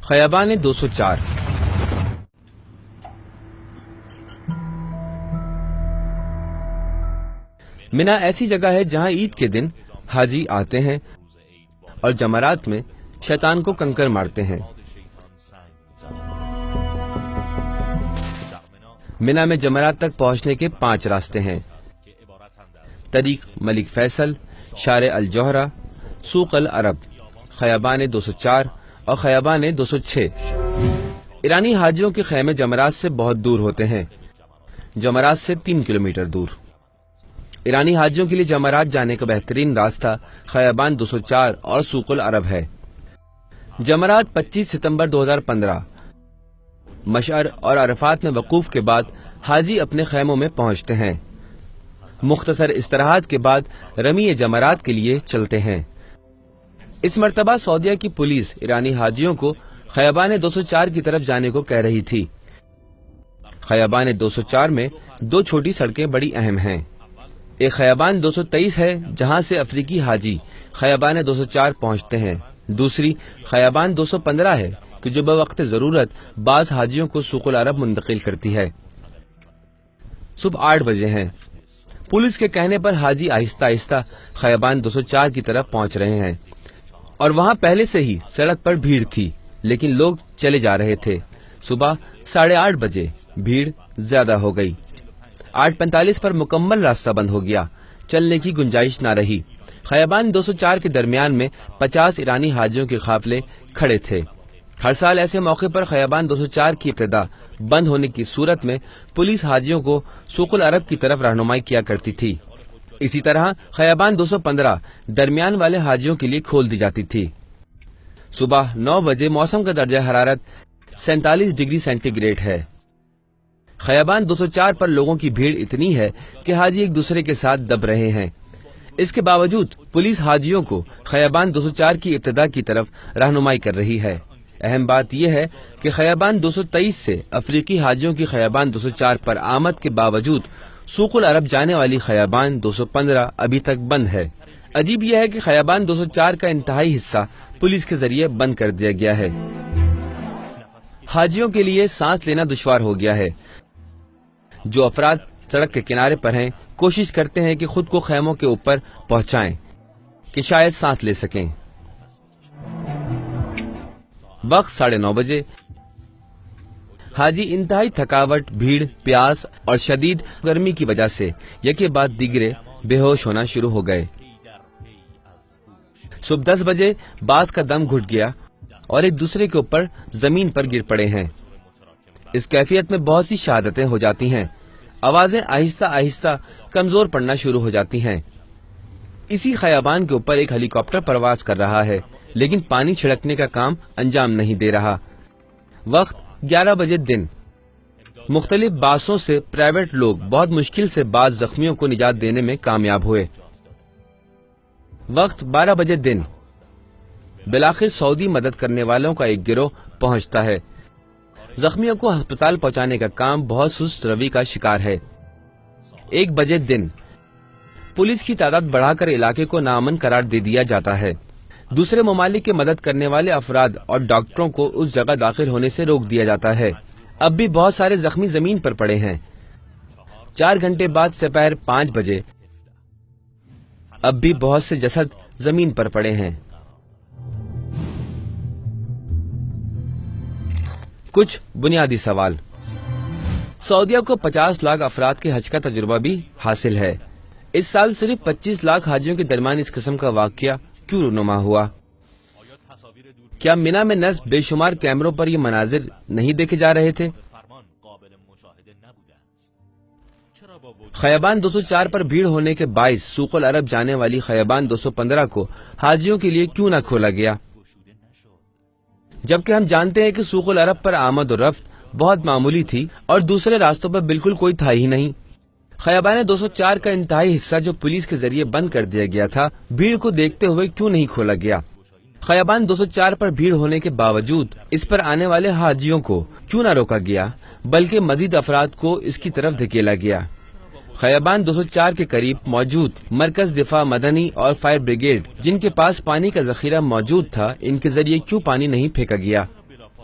خیابان 204۔ منا ایسی جگہ ہے جہاں عید کے دن حاجی آتے ہیں اور جمرات میں شیطان کو کنکر مارتے ہیں۔ منا میں جمرات تک پہنچنے کے 5 راستے ہیں: طریق ملک فیصل، شارع الجوہرہ، سوق العرب، خیابان 204 اور خیابان 206۔ ایرانی حاجیوں کے خیمے جمرات سے بہت دور ہوتے ہیں، جمرات سے 3 کلومیٹر دور۔ ایرانی حاجیوں کے لیے جمرات جانے کا بہترین راستہ خیابان 204 اور سوق العرب ہے۔ جمرات 25 ستمبر 2015 مشعر اور عرفات میں وقوف کے بعد حاجی اپنے خیموں میں پہنچتے ہیں۔ مختصر استراحت کے بعد رمی جمرات کے لیے چلتے ہیں۔ اس مرتبہ سعودیہ کی پولیس ایرانی حاجیوں کو خیابان 204 کی طرف جانے کو کہہ رہی تھی۔ خیابان 204 میں 2 چھوٹی سڑکیں بڑی اہم ہیں۔ ایک خیابان 223 ہے جہاں سے افریقی حاجی خیابان 204 پہنچتے ہیں، دوسری خیابان 215 ہے کہ جو بوقت ضرورت بعض حاجیوں کو سوق العرب منتقل کرتی ہے۔ صبح 8 بجے ہیں۔ پولیس کے کہنے پر حاجی آہستہ آہستہ خیابان 204 کی طرف پہنچ رہے ہیں، اور وہاں پہلے سے ہی سڑک پر بھیڑ تھی لیکن لوگ چلے جا رہے تھے۔ صبح 8:30 بجے بھیڑ زیادہ ہو گئی۔ 8:45 پر مکمل راستہ بند ہو گیا، چلنے کی گنجائش نہ رہی۔ خیابان 204 کے درمیان میں 50 ایرانی حاجیوں کے قافلے کھڑے تھے۔ ہر سال ایسے موقع پر خیابان 204 کی ابتدا بند ہونے کی صورت میں پولیس حاجیوں کو سوق العرب کی طرف رہنمائی کیا کرتی تھی۔ اسی طرح خیابان 215 درمیان والے حاجیوں کے لیے کھول دی جاتی تھی۔ صبح 9 بجے موسم کا درجہ حرارت 47 ڈگری سینٹی گریڈ ہے۔ خیابان 204 پر لوگوں کی بھیڑ اتنی ہے کہ حاجی ایک دوسرے کے ساتھ دب رہے ہیں۔ اس کے باوجود پولیس حاجیوں کو خیابان 204 کی ابتدا کی طرف رہنمائی کر رہی ہے۔ اہم بات یہ ہے کہ خیابان 223 سے افریقی حاجیوں کی خیابان 204 پر آمد کے باوجود سوق العرب جانے والی خیابان 215 ابھی تک بند ہے۔ عجیب یہ ہے کہ خیابان 204 کا انتہائی حصہ پولیس کے ذریعے بند کر دیا گیا ہے۔ حاجیوں کے لیے سانس لینا دشوار ہو گیا ہے۔ جو افراد سڑک کے کنارے پر ہیں کوشش کرتے ہیں کہ خود کو خیموں کے اوپر پہنچائیں کہ شاید سانس لے سکیں۔ وقت 9:30 بجے۔ حاجی انتہائی تھکاوٹ، بھیڑ، پیاس اور شدید گرمی کی وجہ سے یکے بعد دیگرے بے ہوش ہونا شروع ہو گئے۔ صبح 10 بجے بعض کا دم گھٹ گیا اور ایک دوسرے کے اوپر زمین پر گر پڑے ہیں۔ اس کیفیت میں بہت سی شہادتیں ہو جاتی ہیں۔ آوازیں آہستہ آہستہ کمزور پڑنا شروع ہو جاتی ہیں۔ اسی خیابان کے اوپر ایک ہیلی کاپٹر پرواز کر رہا ہے لیکن پانی چھڑکنے کا کام انجام نہیں دے رہا۔ وقت 11 بجے دن۔ مختلف باسوں سے پرائیویٹ لوگ بہت مشکل سے بعض زخمیوں کو نجات دینے میں کامیاب ہوئے۔ وقت 12 بجے دن۔ بالآخر سعودی مدد کرنے والوں کا ایک گروہ پہنچتا ہے۔ زخمیوں کو ہسپتال پہنچانے کا کام بہت سست روی کا شکار ہے۔ 1 بجے دن۔ پولیس کی تعداد بڑھا کر علاقے کو ناامن قرار دے دیا جاتا ہے۔ دوسرے ممالک کے مدد کرنے والے افراد اور ڈاکٹروں کو اس جگہ داخل ہونے سے روک دیا جاتا ہے۔ اب بھی بہت سارے زخمی زمین پر پڑے ہیں۔ 4 گھنٹے بعد سپہر 5 بجے اب بھی بہت سے جسد زمین پر پڑے ہیں۔ کچھ بنیادی سوال۔ سعودیہ کو 50 لاکھ افراد کے حج کا تجربہ بھی حاصل ہے۔ اس سال صرف 25 لاکھ حاجیوں کے درمیان اس قسم کا واقعہ کیوں رونما ہوا؟ کیا منا میں نصب بے شمار کیمروں پر یہ مناظر نہیں دیکھے جا رہے تھے؟ خیابان 204 پر بھیڑ ہونے کے باعث سوق العرب جانے والی خیابان 215 کو حاجیوں کے لیے کیوں نہ کھولا گیا؟ جبکہ ہم جانتے ہیں کہ سوق العرب پر آمد و رفت بہت معمولی تھی اور دوسرے راستوں پر بالکل کوئی تھا ہی نہیں۔ خیابان 204 کا انتہائی حصہ جو پولیس کے ذریعے بند کر دیا گیا تھا، بھیڑ کو دیکھتے ہوئے کیوں نہیں کھولا گیا؟ خیابان 204 پر بھیڑ ہونے کے باوجود اس پر آنے والے حاجیوں کو کیوں نہ روکا گیا بلکہ مزید افراد کو اس کی طرف دھکیلا گیا؟ خیابان 204 کے قریب موجود مرکز دفاع مدنی اور فائر بریگیڈ جن کے پاس پانی کا ذخیرہ موجود تھا، ان کے ذریعے کیوں پانی نہیں پھینکا گیا؟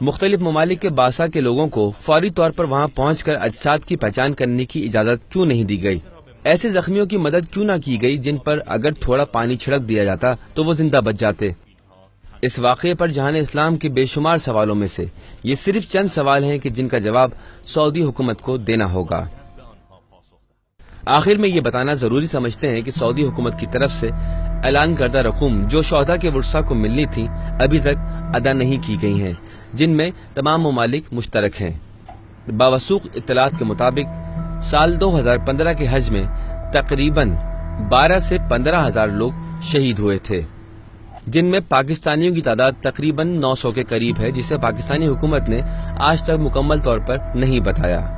مختلف ممالک کے باسا کے لوگوں کو فوری طور پر وہاں پہنچ کر اجساد کی پہچان کرنے کی اجازت کیوں نہیں دی گئی؟ ایسے زخمیوں کی مدد کیوں نہ کی گئی جن پر اگر تھوڑا پانی چھڑک دیا جاتا تو وہ زندہ بچ جاتے؟ اس واقعے پر جہان اسلام کے بے شمار سوالوں میں سے یہ صرف چند سوال ہیں کہ جن کا جواب سعودی حکومت کو دینا ہوگا۔ آخر میں یہ بتانا ضروری سمجھتے ہیں کہ سعودی حکومت کی طرف سے اعلان کردہ رقوم جو شہداء کے ورثاء کو ملنی تھی ابھی تک ادا نہیں کی گئی ہیں، جن میں تمام ممالک مشترک ہیں۔ باوثوق اطلاعات کے مطابق سال 2015 کے حج میں تقریباً 12 سے 15 ہزار لوگ شہید ہوئے تھے، جن میں پاکستانیوں کی تعداد تقریباً 900 کے قریب ہے، جسے پاکستانی حکومت نے آج تک مکمل طور پر نہیں بتایا۔